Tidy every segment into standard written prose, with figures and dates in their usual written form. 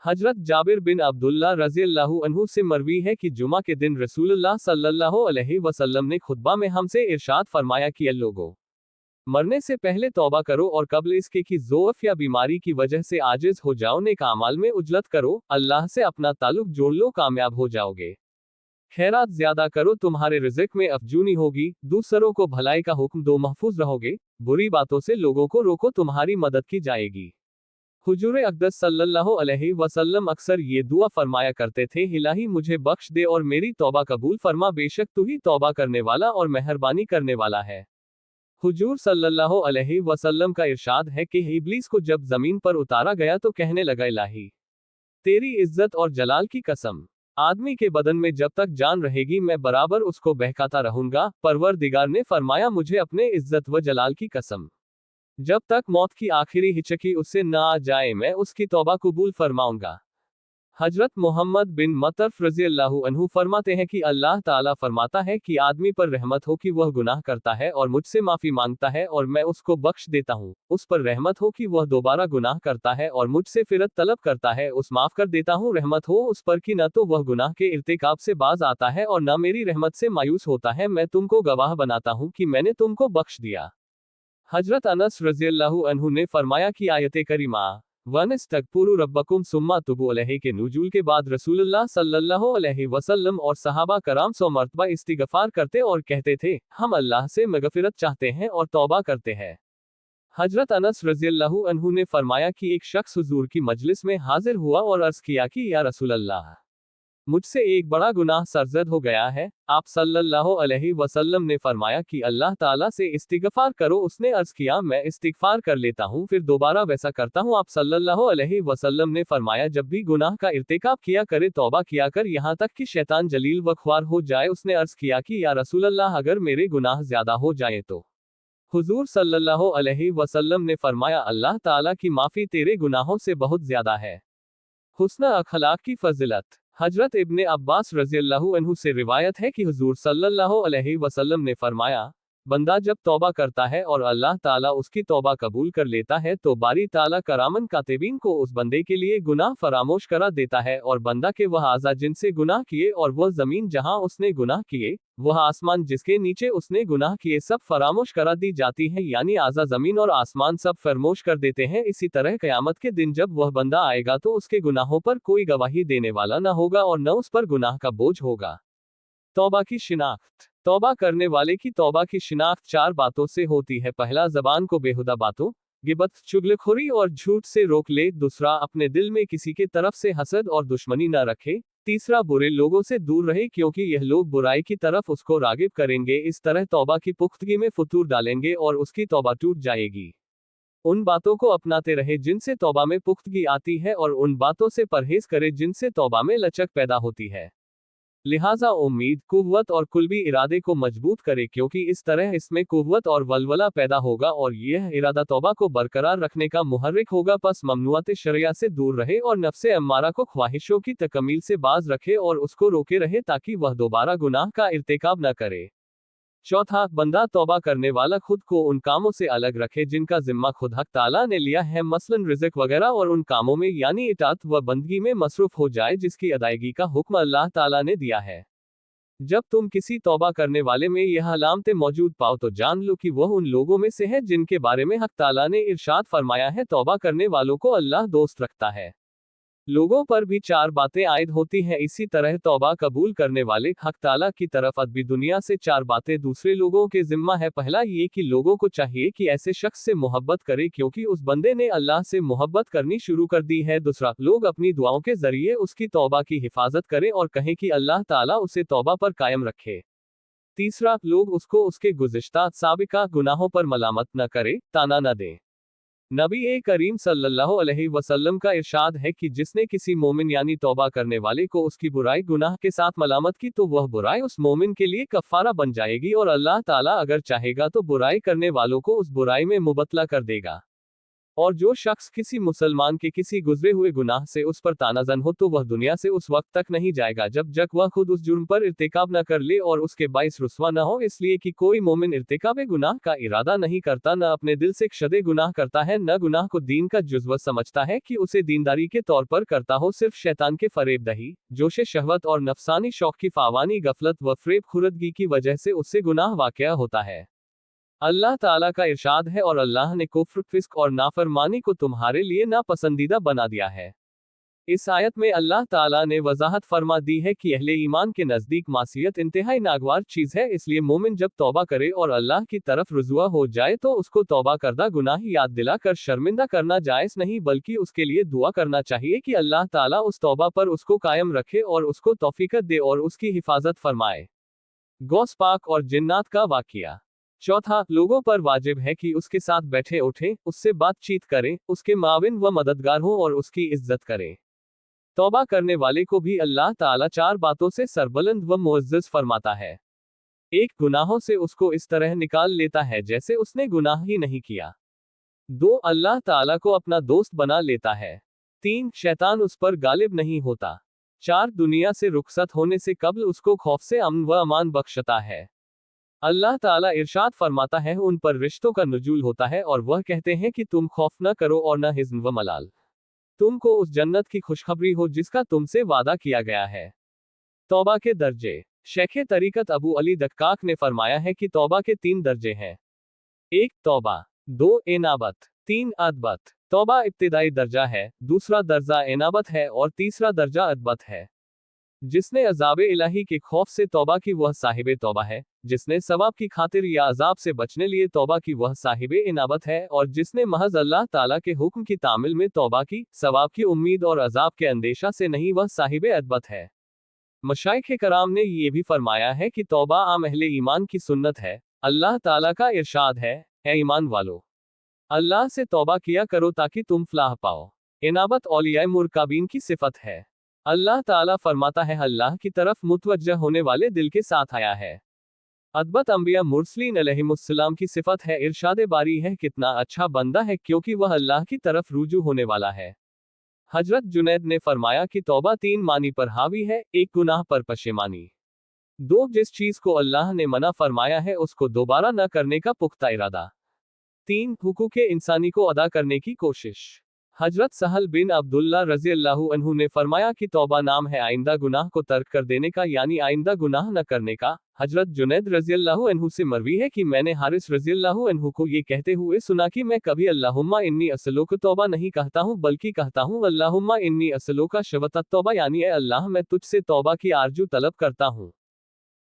हजरत जाबिर बिन अब्दुल्ला रज़ियल्लाहु अन्हु से मरवी है कि जुमा के दिन रसूलुल्लाह सल्लल्लाहु अलैहि वसल्लम ने खुतबा में हमसे इरशाद फरमाया कि लोगों, मरने से पहले तौबा करो और कब्ल इसके कि ज़ोफ़ या बीमारी की वजह से आजिज हो जाओ, नेक आमाल में उजलत करो, अल्लाह से अपना ताल्लुक जोड़ लो, कामयाब हो जाओगे। खैरात ज्यादा करो, तुम्हारे रिज़्क में अफजूनी होगी। दूसरों को भलाई का हुक्म दो, महफूज रहोगे। बुरी बातों से लोगों को रोको, तुम्हारी मदद की जाएगी। हुजूर अक़दस सल्लल्लाहु अलैहि वसल्लम अक्सर ये दुआ फरमाया करते थे, इलाही मुझे बख्श दे और मेरी तौबा कबूल फरमा, बेशक तू ही तौबा करने वाला और मेहरबानी करने वाला है। हुजूर सल्लल्लाहु अलैहि वसल्लम का इरशाद है कि इब्लीस को जब जमीन पर उतारा गया तो कहने लगा, इलाही तेरी इज्जत और जलाल की कसम, आदमी के बदन में जब तक जान रहेगी मैं बराबर उसको बहकाता रहूंगा। परवरदिगार ने फरमाया, मुझे अपने इज्जत व जलाल की कसम, जब तक मौत की आखिरी हिचकी उससे न आ जाए मैं उसकी तौबा कबूल फरमाऊंगा। हजरत मोहम्मद बिन मतरफ रज़ियल्लाहु अन्हु फरमाते हैं कि अल्लाह ताला फरमाता है कि आदमी पर रहमत हो कि वह गुनाह करता है और मुझसे माफी मांगता है और मैं उसको बख्श देता हूँ। उस पर रहमत हो कि वह दोबारा गुनाह करता है और मुझसे फिरत तलब करता है, उस माफ कर देता हूँ। रहमत हो उस पर कि न तो वह गुनाह के इर्तिकाब से बाज आता है और न मेरी रहमत से मायूस होता है। मैं तुमको गवाह बनाता हूँ कि मैंने तुमको बख्श दिया। हजरत अनस रज़ियल्लाहु अन्हु ने फरमाया कि आयत करीमा वनस्तगफिरू रब्बकुम सुम्मा तुबू अलैहि के नुज़ूल के बाद रसूलुल्लाह सल्लल्लाहु अलैहि वसल्लम और सहाबा कराम 100 मरतबा इस्तिगफार करते और कहते थे, हम अल्लाह से मगफिरत चाहते हैं और तौबा करते हैं। हजरत अनस रज़ियल्लाहु अन्हु ने फरमाया कि एक शख्स हुजूर की मजलिस में हाजिर हुआ और अर्ज किया कि या रसूल अल्लाह, मुझसे एक बड़ा गुनाह सरजद हो गया है। आप सल्लल्लाहु अलैहि वसल्लम ने फरमाया कि अल्लाह ताला से इस्तिगफार करो। उसने अर्ज किया, मैं इस्तिगफार कर लेता हूँ, फिर दोबारा वैसा करता हूँ। आप सल्लल्लाहु अलैहि वसल्लम ने फरमाया, जब भी गुनाह का इर्तिकाब किया करे तौबा किया कर, यहाँ तक कि शैतान जलील व ख्वार हो जाए। उसने अर्ज किया कि या रसूल अल्लाह, अगर मेरे गुनाह ज्यादा हो जाए तो? हुजूर सल्लल्लाहु अलैहि वसल्लम ने फरमाया, अल्लाह ताला की माफी तेरे गुनाहों से बहुत ज्यादा है। हुस्न अखलाक की फजिलत। हजरत इब्ने अब्बास रज़ियल्लाहु अन्हु से रिवायत है कि हुजूर सल्लल्लाहु अलैहि वसल्लम ने फरमाया, बंदा जब तौबा करता है और अल्लाह ताला उसकी तौबा कबूल कर लेता है तो बारी ताला करामन कातिबीन को उस बंदे के लिए गुनाह फरामोश करा देता है, और बंदा के वह आज़ा जिनसे गुनाह किए और वह ज़मीन जहां उसने गुनाह किए, वह आसमान जिसके नीचे उसने गुनाह किए, सब फरामोश करा दी जाती है। यानी आज़ा ज़मीन और आसमान सब फरामोश कर देते हैं। इसी तरह क़यामत के दिन जब वह बंदा आएगा तो उसके गुनाहों पर कोई गवाही देने वाला न होगा और न उस पर गुनाह का बोझ होगा। तौबा की शिनाख्त। तौबा करने वाले की तौबा की शिनाख्त 4 बातों से होती है। पहला, ज़बान को बेहुदा बातों, गिबत, चुगलखोरी और झूठ से रोक ले। दूसरा, अपने दिल में किसी के तरफ से हसद और दुश्मनी न रखे। तीसरा, बुरे लोगों से दूर रहे क्योंकि यह लोग बुराई की तरफ उसको रागिब करेंगे। इस तरह तौबा की पुख्तगी में फतूर डालेंगे और उसकी तौबा टूट जाएगी। उन बातों को अपनाते रहे जिनसे तौबा में पुख्तगी आती है और उन बातों से परहेज करे जिनसे तौबा में लचक पैदा होती है। लिहाजा उम्मीद, कुव्वत और कुल्बी इरादे को मजबूत करे क्योंकि इस तरह इसमें कुव्वत और वलवला पैदा होगा और यह इरादा तौबा को बरकरार रखने का मुहर्रिक होगा। पस ममनुआत शरिया से दूर रहे और नफ्से अम्मारा को ख्वाहिशों की तकमील से बाज रखे और उसको रोके रहे ताकि वह दोबारा गुनाह का इर्तिकाब न करे। चौथा, बंदा तौबा करने वाला खुद को उन कामों से अलग रखे जिनका जिम्मा खुद हक ताला ने लिया है, मसलन रिज़्क वगैरह, और उन कामों में यानी इताअत व बंदगी में मसरूफ हो जाए जिसकी अदायगी का हुक्म अल्लाह ताला ने दिया है। जब तुम किसी तौबा करने वाले में यह अलामतें मौजूद पाओ तो जान लो कि वह उन लोगों में से है जिनके बारे में हक ताला ने इरशाद फरमाया है, तौबा करने वालों को अल्लाह दोस्त रखता है। लोगों पर भी 4 बातें आयद होती हैं। इसी तरह तौबा कबूल करने वाले हक ताला की तरफ अदबी दुनिया से 4 बातें दूसरे लोगों के जिम्मा है। पहला ये कि लोगों को चाहिए कि ऐसे शख्स से मोहब्बत करे क्योंकि उस बंदे ने अल्लाह से मोहब्बत करनी शुरू कर दी है। दूसरा, लोग अपनी दुआओं के जरिए उसकी तौबा की हिफाजत करें और कहें कि अल्लाह ताला उसे तौबा पर कायम रखे। तीसरा, लोग उसको उसके गुज़िश्ता साबिका गुनाहों पर मलामत न करे, ताना न दें। नबी करीम सल्लल्लाहु अलैहि वसल्लम का इरशाद है कि जिसने किसी मोमिन यानी तौबा करने वाले को उसकी बुराई गुनाह के साथ मलामत की तो वह बुराई उस मोमिन के लिए कफ़ारा बन जाएगी और अल्लाह ताला अगर चाहेगा तो बुराई करने वालों को उस बुराई में मुबतला कर देगा। और जो शख्स किसी मुसलमान के किसी गुजरे हुए गुनाह से उस पर तानाजन हो तो वह दुनिया से उस वक्त तक नहीं जाएगा जब तक वह खुद उस जुर्म पर इर्तिकाब न कर ले और उसके बाइस रुस्वा न हो, इसलिए कि कोई मोमिन इर्तिकाब गुनाह का इरादा नहीं करता, न अपने दिल से क्षदे गुनाह करता है, न गुनाह को दीन का जुज़व समझता है कि उसे दीनदारी के तौर पर करता हो, सिर्फ शैतान के फरेबदही, जोश शहवत और नफसानी शौक की फावानी गफलत व फरेब खुरदगी की वजह से उससे गुनाह वाक़या होता है। अल्लाह ताला का इरशाद है, और अल्लाह ने कुफ्र, फिस्क और नाफरमानी को तुम्हारे लिए नापसंदीदा बना दिया है। इस आयत में अल्लाह ताला ने वजाहत फरमा दी है कि अहले ईमान के नज़दीक मासियत इंतहाई नागवार चीज़ है, इसलिए मोमिन जब तौबा करे और अल्लाह की तरफ रुजुआ हो जाए तो उसको तौबा करदा गुनाह याद दिला कर शर्मिंदा करना जायज़ नहीं, बल्कि उसके लिए दुआ करना चाहिए कि अल्लाह ताला उस तौबा पर उसको कायम रखे और उसको तौफीकत दे और उसकी हिफाजत फरमाए। गौस पाक और जिन्नात का वाक़िया। चौथा, लोगों पर वाजिब है कि उसके साथ बैठे उठें, उससे बातचीत करें, उसके माविन व मददगार हों और उसकी इज्जत करें। तौबा करने वाले को भी अल्लाह ताला चार बातों से सरबुलंद व मुअज़्ज़ज़ फरमाता है। एक, गुनाहों से उसको इस तरह निकाल लेता है जैसे उसने गुनाह ही नहीं किया। दो, अल्लाह ताला को अपना दोस्त बना लेता है। तीन, शैतान उस पर गालिब नहीं होता। चार, दुनिया से रुखसत होने से कब्ल उसको खौफ से अमन व अमान बख्शता है। अल्लाह ताला इरशाद फरमाता है, उन पर रिश्तों का नुज़ूल होता है और वह कहते हैं कि तुम खौफ न करो और न हिज़्न व मलाल, तुमको उस जन्नत की खुशखबरी हो जिसका तुमसे वादा किया गया है। तौबा के दर्जे। शेख तरीकत अबू अली दक्काक ने फरमाया है कि तौबा के 3 दर्जे हैं। 1, तौबा। 2, इनाबत। 3, अदबत। तौबा इब्तिदाई दर्जा है, दूसरा दर्जा इनाबत है और तीसरा दर्जा अदबत है। जिसने अज़ाब इलाही के खौफ से तौबा की वह साहिबे तौबा है, जिसने सवाब की खातिर या अजाब से बचने लिए तौबा की वह साहिबे इनाबत है, और जिसने महज अल्लाह ताला के हुक्म की तामिल में तौबा की, सवाब की उम्मीद और अजाब के अंदेशा से नहीं, वह साहिबे अदबत है। मशाइख कराम ने ये भी फरमाया है कि तौबा आम अहले ईमान की सुन्नत है। अल्लाह ताला का इरशाद है, ए ईमान वालो, अल्लाह से तौबा किया करो ताकि तुम फलाह पाओ। इनाबत औलियाए मुरकाबीन की सिफत है। अल्लाह ताला फरमाता है, अल्लाह की तरफ मुतवज्जह होने वाले दिल के साथ आया है। अदबत अंबिया मुरसलीन अलैहिमुस्सलाम की सिफत है। इरशाद बारी है, कितना अच्छा बंदा है क्योंकि वह अल्लाह की तरफ रुजू होने वाला है। हजरत जुनैद ने फरमाया कि तौबा 3 मानी पर हावी है। 1, गुनाह पर पशेमानी। 2, जिस चीज को अल्लाह ने मना फरमाया है उसको दोबारा न करने का पुख्ता इरादा। 3, हुकूके इंसानी को अदा करने की कोशिश। हजरत सहल बिन अब्दुल्ला रज़ियल्लाहु अन्हु ने फरमाया कि तौबा नाम है आइंदा गुनाह को तर्क कर देने का, यानी आइंदा गुनाह न करने का। हजरत जुनैद रज़ियल्लाहु अन्हु से मरवी है कि मैंने हारिस रज़ियल्लाहु अन्हु को ये कहते हुए सुना कि मैं कभी अल्लाहुम्मा इन्नी असलुक तौबा नहीं कहता हूँ, बल्कि कहता हूँ अल्लाहुम्मा इन्नी असलुका शवतत तौबा, यानी ए अल्लाह मैं तुझसे तौबा की आरजू तलब करता हूँ।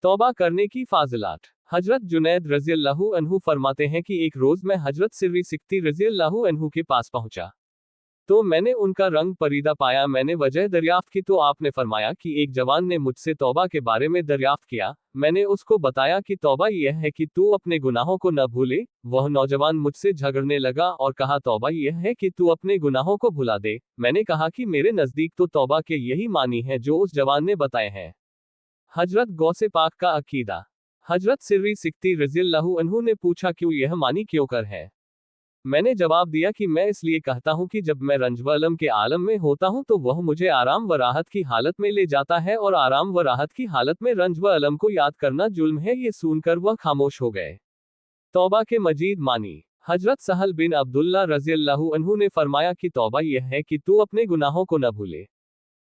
तौबा करने की फाजिलात। हजरत जुनैद रज़ियल्लाहु अन्हु फरमाते हैं कि एक रोज मैं हजरत सिर्री सिक्ती रज़ियल्लाहु अन्हु के पास पहुंचा, तो मैंने उनका रंग परीदा पाया। मैंने वजह दरियाफ्त की तो आपने फरमाया कि एक जवान ने मुझसे तौबा के बारे में दरियाफ्त किया। मैंने उसको बताया कि तौबा यह है कि तू अपने गुनाहों को न भूले। वह नौजवान मुझसे झगड़ने लगा और कहा, तौबा यह है कि तू अपने गुनाहों को भुला दे। मैंने कहा कि मेरे नज़दीक तो तौबा के यही मानी है जो उस जवान ने बताए हैं। हजरत गौसे पाक का अकीदा। हजरत सिर्री सिक्ती रज़ियल्लाहु अन्हु ने पूछा, क्यों यह मानी क्यों कर है? मैंने जवाब दिया कि मैं इसलिए कहता हूँ कि जब मैं रंज व अलम के आलम में होता हूँ तो वह मुझे आराम व राहत की हालत में ले जाता है, और आराम व राहत की हालत में रंज व अलम को याद करना जुल्म है। ये सुनकर वह खामोश हो गए। तौबा के मजीद मानी। हजरत सहल बिन अब्दुल्ला रज़ियल्लाहु अन्हु ने फरमाया कि तौबा यह है कि तू अपने गुनाहों को न भूले।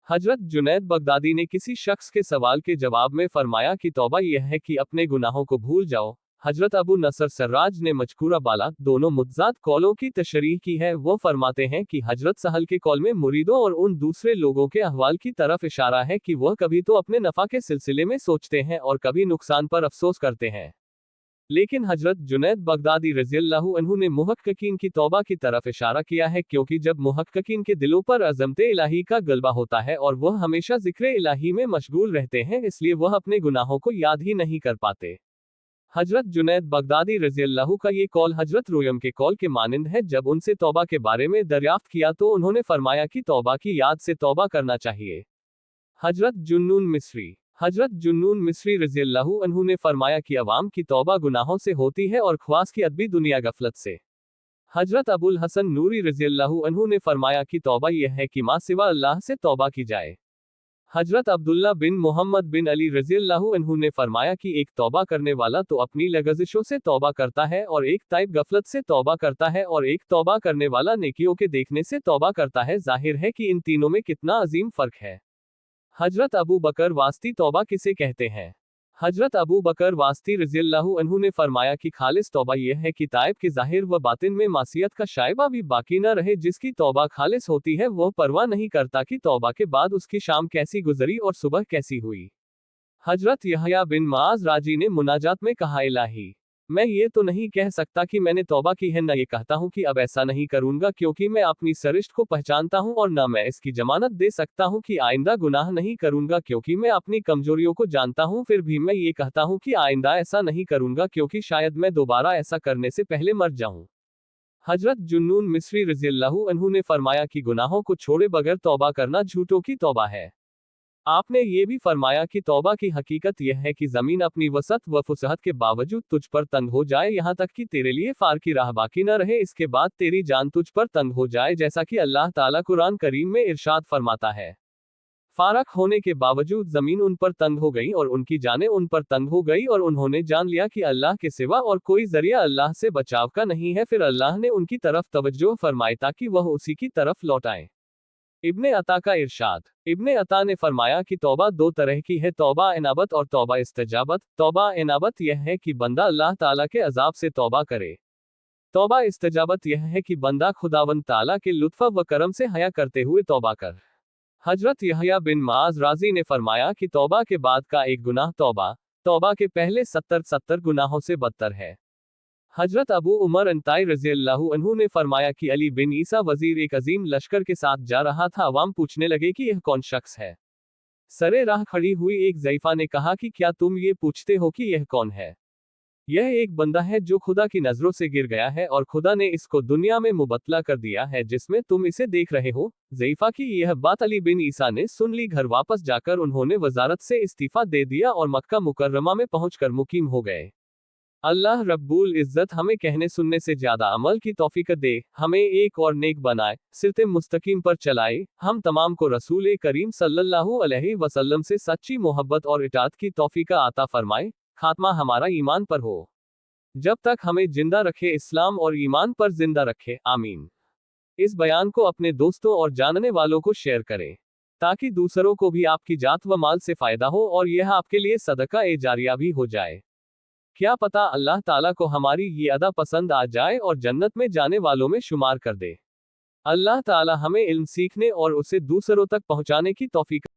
हजरत जुनैद बगदादी ने किसी शख्स के सवाल के जवाब में फरमाया कि तौबा यह है कि अपने गुनाहों को भूल जाओ। हजरत अबू नसर सर्राज ने मजकूरा बाला दोनों मुतजाद कौलों की तशरीह की है। वो फरमाते हैं कि हजरत सहल के कौल में मुरीदों और उन दूसरे लोगों के अहवाल की तरफ इशारा है कि वह कभी तो अपने नफ़ा के सिलसिले में सोचते हैं और कभी नुकसान पर अफसोस करते हैं। लेकिन हजरत जुनैद बगदादी रज़ियल्लाहु अन्हु ने मुहक्किकीन की तौबा की तरफ इशारा किया है, क्योंकि जब मुहक्किकीन के दिलों पर अज़मते इलाही का गलबा होता है और वह हमेशा जिक्र इलाही में मशगूल रहते हैं, इसलिए वह अपने गुनाहों को याद ही नहीं कर पाते। हजरत जुनैद बगदादी रज़ियल्लाहु का ये कौल हजरत रुयम के कौल के मानिंद है। जब उनसे तौबा के बारे में दरियाफ्त किया तो उन्होंने फरमाया कि तौबा की याद से तौबा करना चाहिए। हजरत जुन्नून मिस्री। हजरत जुन्नून मिस्री रज़ियल्लाहु अन्हु ने फरमाया कि अवाम की तौबा गुनाहों से होती है और ख्वास की अदबी दुनिया गफलत से। हजरत अबुल हसन नूरी रज़ियल्लाहु अन्हु ने फरमाया कि तौबा यह है कि माँ सिवा अल्लाह से तौबा की जाए। हजरत अब्दुल्ला बिन मोहम्मद बिन अली रज़ियल्लाहु अन्हु ने फरमाया कि एक तौबा करने वाला तो अपनी लग़ज़िशों से तौबा करता है और एक ताइब गफलत से तौबा करता है और एक तौबा करने वाला नेकियों के देखने से तौबा करता है। जाहिर है कि इन तीनों में कितना अजीम फ़र्क है। हजरत अबू बकर वास्ती तौबा किसे कहते हैं? हजरत अबू बकर वास्ती रज़ियल्लाहु अन्हु ने फरमाया कि खालिस तौबा यह है कि ताइब के ज़ाहिर व बातिन में मासियत का शाइबा भी बाकी न रहे। जिसकी तौबा खालिस होती है वह परवाह नहीं करता कि तौबा के बाद उसकी शाम कैसी गुजरी और सुबह कैसी हुई। हजरत यहया बिन माज राजी ने मुनाजात में कहा, इलाही, मैं ये तो नहीं कह सकता कि मैंने तौबा की है, न ये कहता हूँ कि अब ऐसा नहीं करूँगा क्योंकि मैं अपनी सरिश्त को पहचानता हूँ, और न मैं इसकी जमानत दे सकता हूँ कि आइंदा गुनाह नहीं करूँगा क्योंकि मैं अपनी कमजोरियों को जानता हूँ। फिर भी मैं ये कहता हूँ कि आइंदा ऐसा नहीं करूँगा क्योंकि शायद मैं दोबारा ऐसा करने से पहले मर जाऊँ। हजरत जुन्नून मिस्री रज़ियल्लाहु अन्हु ने फरमाया कि गुनाहों को छोड़े बगैर तौबा करना झूठों की तौबा है। आपने ये भी फरमाया कि तौबा की हकीकत यह है कि ज़मीन अपनी वसत व फुसहत के बावजूद तुझ पर तंग हो जाए, यहाँ तक कि तेरे लिए फार की राह बाकी न रहे, इसके बाद तेरी जान तुझ पर तंग हो जाए, जैसा कि अल्लाह ताला कुरान करीम में इरशाद फरमाता है। फारक होने के बावजूद ज़मीन उन पर तंग हो गई और उनकी जानें उन पर तंग हो गई और उन्होंने जान लिया कि अल्लाह के सिवा और कोई जरिया अल्लाह से बचाव का नहीं है। फिर अल्लाह ने उनकी तरफ तवज्जो फरमाई ताकि वह उसी की तरफ लौटाएं। इब्ने अता का इरशाद। इब्ने अता ने फरमाया कि तौबा दो तरह की है, तौबा इनाबत और तौबा इस्तिजाबत। तौबा इनाबत यह है कि बंदा अल्लाह ताला के अजाब से तौबा करे। तौबा इस्तिजाबत यह है कि बंदा खुदावंद ताला के लुत्फ व करम से हया करते हुए तौबा कर। हजरत यहया बिन माज राजी ने फरमाया कि तौबा के बाद का एक गुनाह तौबा के पहले 70 गुनाहों से बदतर है। हजरत अबू उमर अंताई रज़ियल्लाहु अन्हु ने फरमाया कि अली बिन ईसा वजीर एक अजीम लश्कर के साथ जा रहा था। अवाम पूछने लगे कि यह कौन शख्स है। सरे राह खड़ी हुई एक ज़ईफ़ा ने कहा कि क्या तुम ये पूछते हो कि यह कौन है? यह एक बंदा है जो खुदा की नज़रों से गिर गया है और खुदा ने इसको दुनिया में मुबतला कर दिया है जिसमें तुम इसे देख रहे हो। ज़ईफ़ा की यह बात अली बिन ईसा ने सुन ली। घर वापस जाकर उन्होंने वजारत से इस्तीफ़ा दे दिया और मक्का मुकर्रमा में पहुंचकर मुकीम हो गए। अल्लाह रब्बुल इज़्ज़त हमें कहने सुनने से ज़्यादा अमल की तौफीक दे, हमें एक और नेक बनाए, सिरते मुस्तकीम पर चलाए, हम तमाम को रसूल करीम सल्लल्लाहु अलैहि वसल्लम से सच्ची मोहब्बत और इताअत की तौफीक अता फरमाए। खात्मा हमारा ईमान पर हो। जब तक हमें जिंदा रखे इस्लाम और ईमान पर जिंदा रखे, आमीन। इस बयान को अपने दोस्तों और जानने वालों को शेयर करें ताकि दूसरों को भी आपकी जात व माल से फ़ायदा हो और यह आपके लिए सदका ए जारिया भी हो जाए। क्या पता अल्लाह ताला को हमारी ये अदा पसंद आ जाए और जन्नत में जाने वालों में शुमार कर दे। अल्लाह ताला हमें इल्म सीखने और उसे दूसरों तक पहुंचाने की तौफीक